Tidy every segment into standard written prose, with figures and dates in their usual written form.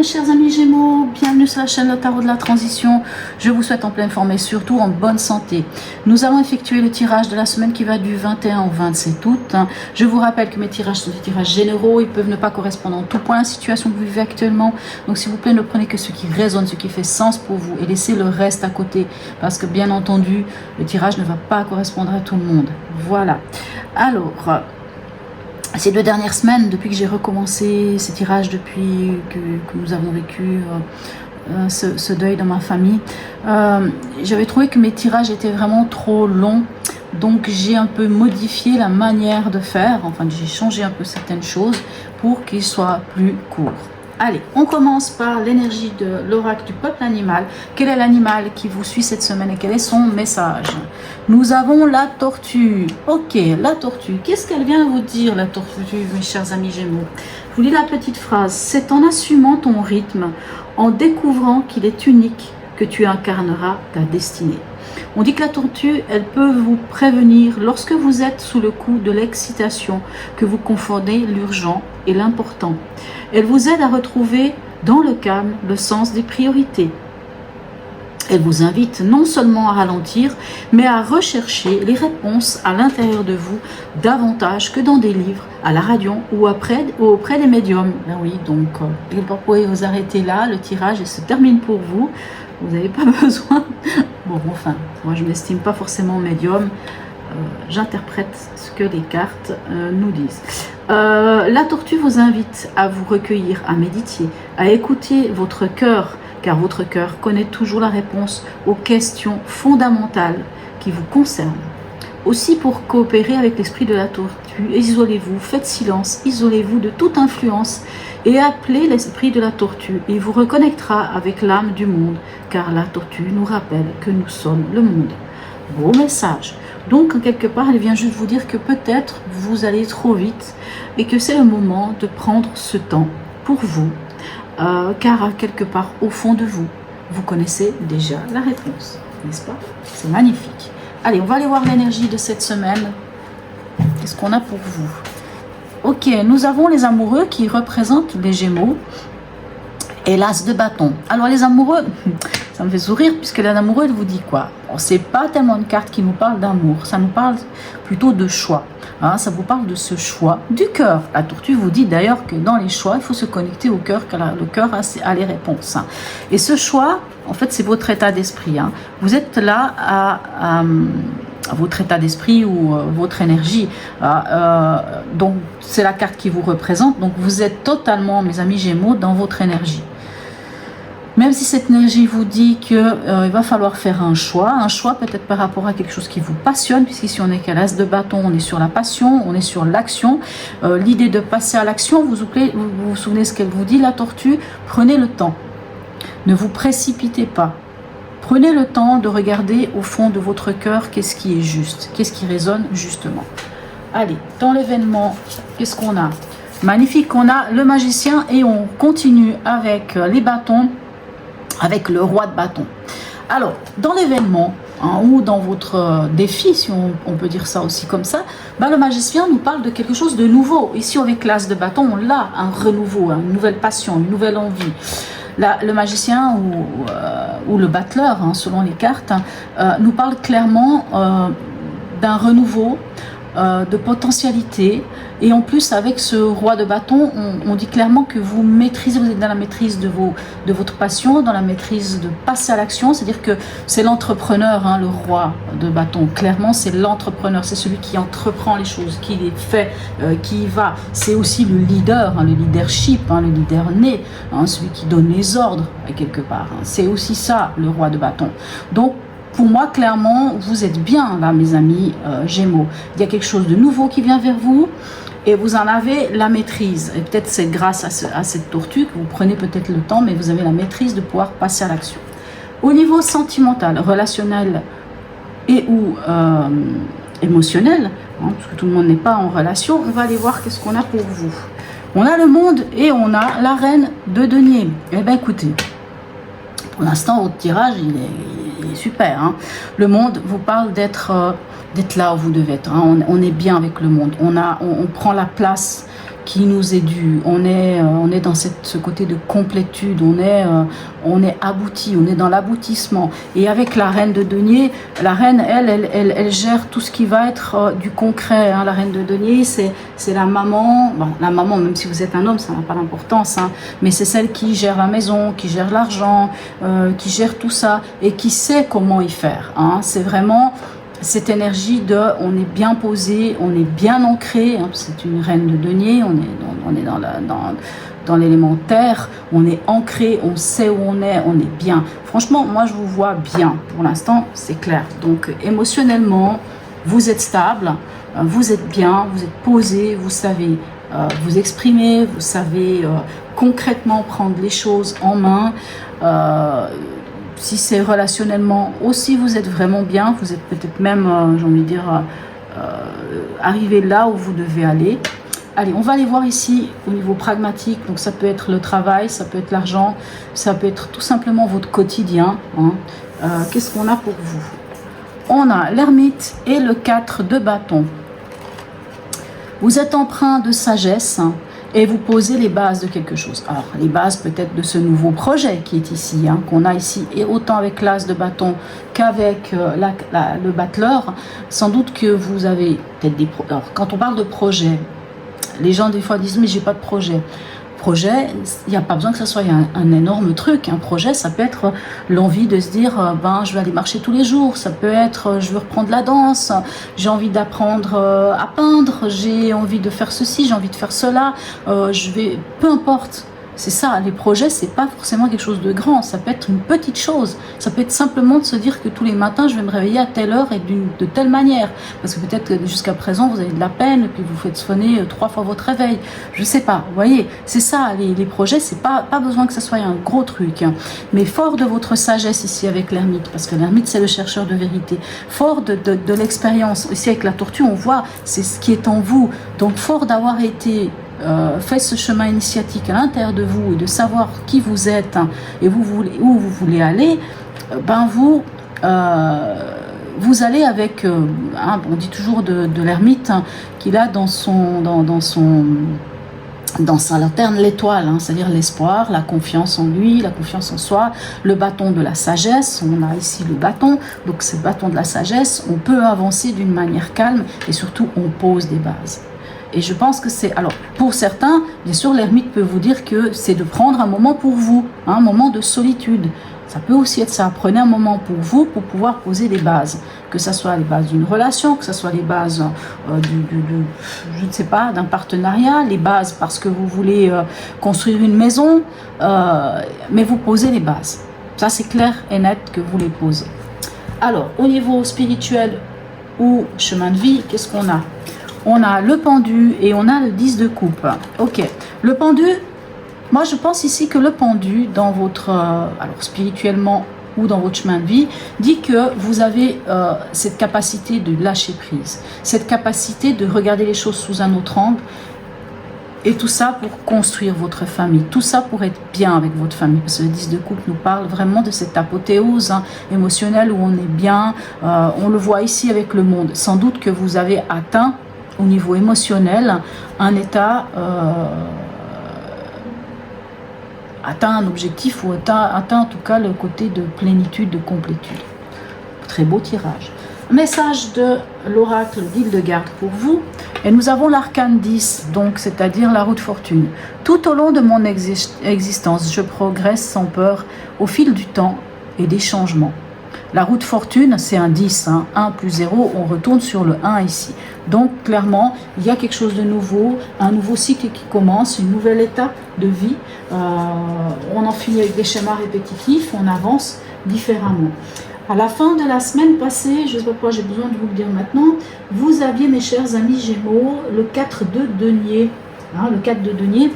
mes chers amis Gémeaux, bienvenue sur la chaîne Le Tarot de la Transition. Je vous souhaite en pleine forme et surtout en bonne santé. Nous avons effectué le tirage de la semaine qui va du 21 au 27 août. Je vous rappelle que mes tirages sont des tirages généraux, ils peuvent ne pas correspondre en tout point à la situation que vous vivez actuellement. Donc s'il vous plaît, ne prenez que ce qui résonne, ce qui fait sens pour vous et laissez le reste à côté. Parce que bien entendu, le tirage ne va pas correspondre à tout le monde. Voilà. Alors... ces 2 dernières semaines, depuis que j'ai recommencé ces tirages, depuis que nous avons vécu ce deuil dans ma famille, j'avais trouvé que mes tirages étaient vraiment trop longs. Donc j'ai un peu modifié la manière de faire, enfin j'ai changé un peu certaines choses pour qu'ils soient plus courts. Allez, on commence par l'énergie de l'oracle du peuple animal. Quel est l'animal qui vous suit cette semaine et quel est son message? Nous avons la tortue. Ok, la tortue. Qu'est-ce qu'elle vient vous dire, la tortue, mes chers amis Gémeaux? Je vous lis la petite phrase. C'est en assumant ton rythme, en découvrant qu'il est unique, que tu incarneras ta destinée. On dit que la tortue, elle peut vous prévenir lorsque vous êtes sous le coup de l'excitation, que vous confondez l'urgent et l'important. Elle vous aide à retrouver dans le calme le sens des priorités. Elle vous invite non seulement à ralentir, mais à rechercher les réponses à l'intérieur de vous davantage que dans des livres, à la radio ou auprès des médiums. Ben oui, donc vous pouvez vous arrêter là, le tirage se termine pour vous. Vous n'avez pas besoin. Bon, enfin, moi je ne m'estime pas forcément médium. J'interprète ce que les cartes nous disent. La tortue vous invite à vous recueillir, à méditer, à écouter votre cœur, car votre cœur connaît toujours la réponse aux questions fondamentales qui vous concernent. Aussi, pour coopérer avec l'esprit de la tortue, isolez-vous, faites silence, isolez-vous de toute influence et appelez l'esprit de la tortue. Il vous reconnectera avec l'âme du monde, car la tortue nous rappelle que nous sommes le monde. Beau message. Donc, quelque part, elle vient juste vous dire que peut-être vous allez trop vite et que c'est le moment de prendre ce temps pour vous, car quelque part, au fond de vous, vous connaissez déjà la réponse, n'est-ce pas? C'est magnifique. Allez, on va aller voir l'énergie de cette semaine. Qu'est-ce qu'on a pour vous? Ok, nous avons les amoureux qui représentent les Gémeaux et l'As de bâton. Alors les amoureux, ça me fait sourire puisque l'amoureux, elle vous dit quoi? Bon, c'est pas tellement une carte qui nous parle d'amour, ça nous parle plutôt de choix. Hein, ça vous parle de ce choix du cœur. La tortue vous dit d'ailleurs que dans les choix, il faut se connecter au cœur, car le cœur a les réponses. Hein. Et ce choix, en fait, c'est votre état d'esprit. Hein. Vous êtes là à votre état d'esprit ou votre énergie. Donc, c'est la carte qui vous représente. Donc, vous êtes totalement, mes amis Gémeaux, dans votre énergie. Même si cette énergie vous dit qu'il va falloir faire un choix peut-être par rapport à quelque chose qui vous passionne, puisqu'ici on est qu'à l'As de bâton, on est sur la passion, on est sur l'action. L'idée de passer à l'action, vous vous souvenez ce qu'elle vous dit, la tortue, prenez le temps. Ne vous précipitez pas. Prenez le temps de regarder au fond de votre cœur qu'est-ce qui est juste, qu'est-ce qui résonne justement. Allez, dans l'événement, qu'est-ce qu'on a? Magnifique, on a le magicien et on continue avec les bâtons, avec le roi de bâton. Alors, dans l'événement, hein, ou dans votre défi, si on peut dire ça aussi comme ça, ben, le magicien nous parle de quelque chose de nouveau. Ici, avec l'As de bâton, on a un renouveau, hein, une nouvelle passion, une nouvelle envie. Là, le magicien ou le battleur, hein, selon les cartes, nous parle clairement d'un renouveau, de potentialité. Et en plus, avec ce roi de bâton, on dit clairement que vous maîtrisez, vous êtes dans la maîtrise de votre passion, dans la maîtrise de passer à l'action. C'est-à-dire que c'est l'entrepreneur, hein, le roi de bâton. Clairement, c'est l'entrepreneur, c'est celui qui entreprend les choses, qui les fait, qui y va. C'est aussi le leader, hein, le leadership, hein, le leader né, hein, celui qui donne les ordres, quelque part. Hein. C'est aussi ça, le roi de bâton. Donc, pour moi, clairement, vous êtes bien là, mes amis Gémeaux. Il y a quelque chose de nouveau qui vient vers vous et vous en avez la maîtrise. Et peut-être c'est grâce à cette tortue que vous prenez peut-être le temps, mais vous avez la maîtrise de pouvoir passer à l'action. Au niveau sentimental, relationnel et ou émotionnel, hein, parce que tout le monde n'est pas en relation, on va aller voir qu'est-ce qu'on a pour vous. On a le monde et on a la reine de denier. Eh bien, écoutez, pour l'instant, votre tirage, il est super. Hein. Le monde vous parle d'être là où vous devez être. Hein. On est bien avec le monde. On prend la place qui nous est dû. On est dans ce côté de complétude, on est abouti, on est dans l'aboutissement. Et avec la reine de denier, la reine, elle gère tout ce qui va être du concret. Hein. La reine de denier, c'est la maman. Bon, la maman, même si vous êtes un homme, ça n'a pas d'importance. Hein, mais c'est celle qui gère la maison, qui gère l'argent, qui gère tout ça et qui sait comment y faire. Hein. C'est vraiment cette énergie de on est bien posé, on est bien ancré, hein, c'est une reine de denier, on est dans l'élément terre, on est ancré, on sait où on est bien. Franchement, moi je vous vois bien, pour l'instant c'est clair. Donc émotionnellement, vous êtes stable, vous êtes bien, vous êtes posé, vous savez vous exprimer, vous savez concrètement prendre les choses en main. Si c'est relationnellement aussi, vous êtes vraiment bien, vous êtes peut-être même, j'ai envie de dire, arrivé là où vous devez aller. Allez, on va aller voir ici au niveau pragmatique, donc ça peut être le travail, ça peut être l'argent, ça peut être tout simplement votre quotidien. Hein. Qu'est-ce qu'on a pour vous? On a l'ermite et le 4 de bâton. Vous êtes empreint de sagesse, hein, et vous posez les bases de quelque chose. Alors, les bases peut-être de ce nouveau projet qui est ici, hein, qu'on a ici, et autant avec l'as de bâton qu'avec le battleur, sans doute que vous avez peut-être des... Alors, quand on parle de projet, les gens des fois disent « mais j'ai pas de projet ». Projet, il n'y a pas besoin que ça soit un énorme truc. Un projet, ça peut être l'envie de se dire ben, je vais aller marcher tous les jours. Ça peut être je veux reprendre la danse, j'ai envie d'apprendre à peindre, j'ai envie de faire ceci, j'ai envie de faire cela. Peu importe. C'est ça, les projets, c'est pas forcément quelque chose de grand, ça peut être une petite chose, ça peut être simplement de se dire que tous les matins, je vais me réveiller à telle heure et de telle manière, parce que peut-être que jusqu'à présent, vous avez de la peine, et puis vous faites sonner 3 fois votre réveil, je sais pas, vous voyez, c'est ça, les projets, c'est pas besoin que ça soit un gros truc, hein. Mais fort de votre sagesse ici avec l'ermite, parce que l'ermite, c'est le chercheur de vérité, fort de l'expérience, ici avec la tortue, on voit, c'est ce qui est en vous, donc fort d'avoir été... fait ce chemin initiatique à l'intérieur de vous et de savoir qui vous êtes, hein, et où vous voulez aller, ben vous allez avec, hein, on dit toujours de l'ermite, hein, qu'il a dans sa lanterne l'étoile, hein, c'est-à-dire l'espoir, la confiance en lui, la confiance en soi, le bâton de la sagesse, on a ici le bâton, donc c'est le bâton de la sagesse, on peut avancer d'une manière calme et surtout on pose des bases. Et je pense que c'est... Alors, pour certains, bien sûr, l'ermite peut vous dire que c'est de prendre un moment pour vous, hein, un moment de solitude. Ça peut aussi être ça. Prenez un moment pour vous pour pouvoir poser des bases. Que ce soit les bases d'une relation, que ce soit les bases, je ne sais pas, d'un partenariat, les bases parce que vous voulez construire une maison, mais vous posez les bases. Ça, c'est clair et net que vous les posez. Alors, au niveau spirituel ou chemin de vie, qu'est-ce qu'on a ? On a le pendu et on a le 10 de coupe. Ok, le pendu, moi je pense ici que le pendu, dans votre, alors spirituellement ou dans votre chemin de vie, dit que vous avez cette capacité de lâcher prise, cette capacité de regarder les choses sous un autre angle, et tout ça pour construire votre famille, tout ça pour être bien avec votre famille, parce que le 10 de coupe nous parle vraiment de cette apothéose, hein, émotionnelle où on est bien, on le voit ici avec le monde. Sans doute que vous avez atteint au niveau émotionnel, un état, atteint un objectif ou atteint en tout cas le côté de plénitude, de complétude. Très beau tirage. Message de l'oracle d'Hildegarde pour vous. Et nous avons l'arcane 10, donc c'est-à-dire la roue de fortune. Tout au long de mon existence, je progresse sans peur au fil du temps et des changements. La roue de fortune, c'est un 10, hein, 1 plus 0, on retourne sur le 1 ici. Donc, clairement, il y a quelque chose de nouveau, un nouveau cycle qui commence, une nouvelle étape de vie. On en finit avec des schémas répétitifs, on avance différemment. À la fin de la semaine passée, je ne sais pas pourquoi j'ai besoin de vous le dire maintenant, vous aviez, mes chers amis Gémeaux, le 4 de denier. Hein, le 4 de denier,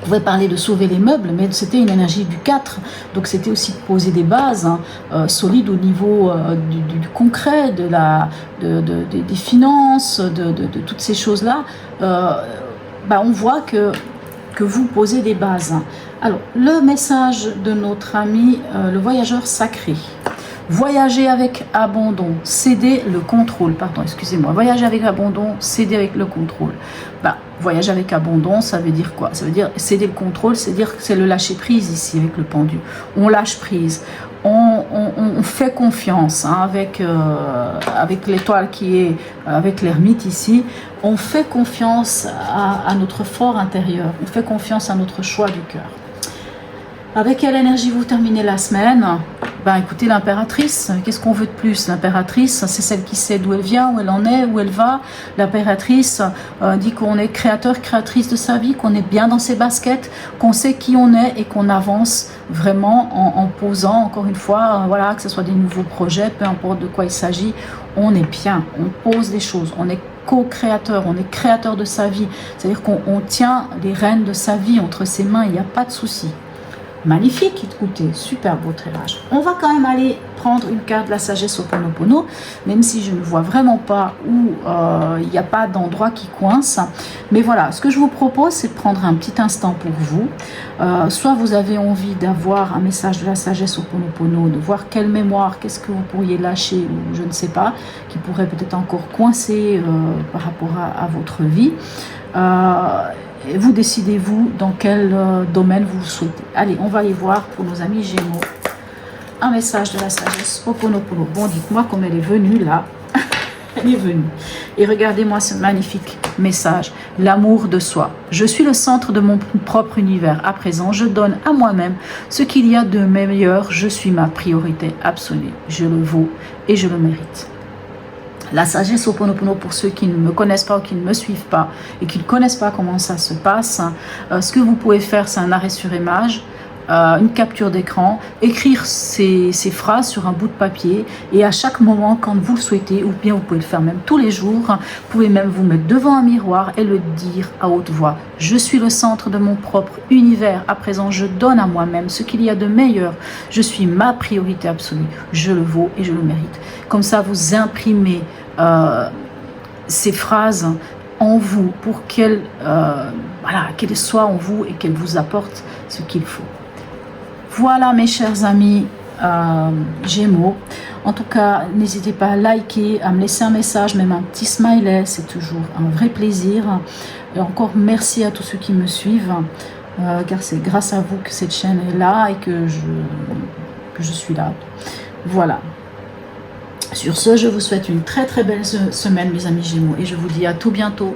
on pouvait parler de sauver les meubles, mais c'était une énergie du 4, donc c'était aussi de poser des bases, hein, solides au niveau du concret, des finances, de toutes ces choses-là. On voit que vous posez des bases. Alors, le message de notre ami, le voyageur sacré. Voyager avec abandon, céder le contrôle, pardon, excusez-moi, voyager avec abandon, céder avec le contrôle. Ben, voyager avec abandon, ça veut dire quoi? Ça veut dire céder le contrôle, c'est dire que c'est le lâcher prise ici avec le pendu. On lâche prise, on fait confiance hein, avec l'étoile qui est avec l'ermite ici. On fait confiance à notre fort intérieur, on fait confiance à notre choix du cœur. Avec quelle énergie vous terminez la semaine? Ben écoutez, l'impératrice, qu'est-ce qu'on veut de plus? L'impératrice, c'est celle qui sait d'où elle vient, où elle en est, où elle va. L'impératrice dit qu'on est créateur, créatrice de sa vie, qu'on est bien dans ses baskets, qu'on sait qui on est et qu'on avance vraiment en posant, encore une fois, voilà, que ce soit des nouveaux projets, peu importe de quoi il s'agit, on est bien, on pose des choses, on est co-créateur, on est créateur de sa vie, c'est-à-dire qu'on tient les rênes de sa vie entre ses mains, il n'y a pas de souci. Magnifique, écoutez, super beau tirage. On va quand même aller prendre une carte de la sagesse au Ho'oponopono, même si je ne vois vraiment pas où il n'y a pas d'endroit qui coince. Mais voilà, ce que je vous propose, c'est de prendre un petit instant pour vous. Soit vous avez envie d'avoir un message de la sagesse au Ho'oponopono, de voir quelle mémoire, qu'est-ce que vous pourriez lâcher, ou je ne sais pas, qui pourrait peut-être encore coincer par rapport à votre vie. Et vous décidez-vous dans quel domaine vous souhaitez. Allez, on va aller voir pour nos amis Gémeaux. Un message de la sagesse Ho'oponopono. Bon, dites-moi comme elle est venue là. Elle est venue. Et regardez-moi ce magnifique message. L'amour de soi. Je suis le centre de mon propre univers. À présent, je donne à moi-même ce qu'il y a de meilleur. Je suis ma priorité absolue. Je le vaux et je le mérite. La sagesse Ho'oponopono, pour ceux qui ne me connaissent pas ou qui ne me suivent pas et qui ne connaissent pas comment ça se passe, ce que vous pouvez faire, c'est un arrêt sur image, une capture d'écran, écrire ces phrases sur un bout de papier et à chaque moment, quand vous le souhaitez, ou bien vous pouvez le faire même tous les jours, vous pouvez même vous mettre devant un miroir et le dire à haute voix. Je suis le centre de mon propre univers. À présent, je donne à moi-même ce qu'il y a de meilleur. Je suis ma priorité absolue. Je le vaux et je le mérite. Comme ça, vous imprimez ces phrases en vous pour qu'elles soient en vous et qu'elles vous apportent ce qu'il faut. Voilà mes chers amis Gémeaux. En tout cas, n'hésitez pas à liker, à me laisser un message, même un petit smiley, c'est toujours un vrai plaisir. Et encore merci à tous ceux qui me suivent, car c'est grâce à vous que cette chaîne est là et que je suis là. Voilà. Sur ce, je vous souhaite une très très belle semaine mes amis Gémeaux et je vous dis à tout bientôt.